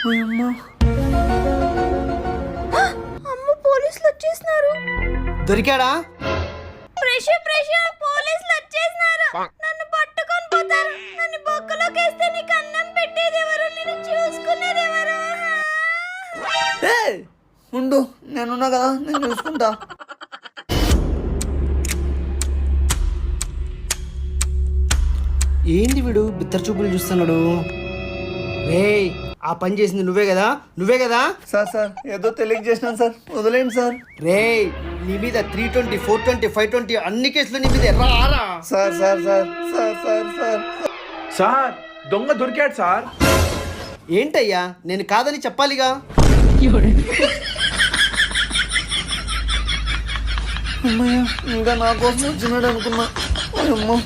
అమ్మ పోలీసులు వచ్చేస్తున్నారు. దొరికాడా? పోలీసులు వచ్చేస్తున్నారు. నన్ను పట్టుకొని పోతారు. నన్ను బొక్కలోకి వేస్తే నీకు అన్నం పెట్టేది ఎవరు, నేను చూసుకునేది ఎవరు? ఉండు, నేనున్నా కదా, నేను చూసుకుంటా. ఏంది వీడు బిత్తర చూపులు చూస్తున్నాడు? రేయ్, ఆ పని చేసింది నువ్వే కదా? సార్ ఏదో తెలియక చేసినాను సార్, వదిలేండి సార్. రేయ్, నీ మీద 320, 420, 520 అన్ని కేసులు నీ మీద రారా? Sir sir sir sir sir sir sir దొంగ దొరికాడు సార్. ఏంటయ్యా, నేను కాదని చెప్పాలిగా. అమ్మయ్య, ఇంకా నా కోసం వచ్చినాడు అనుకున్నా. అమ్మో.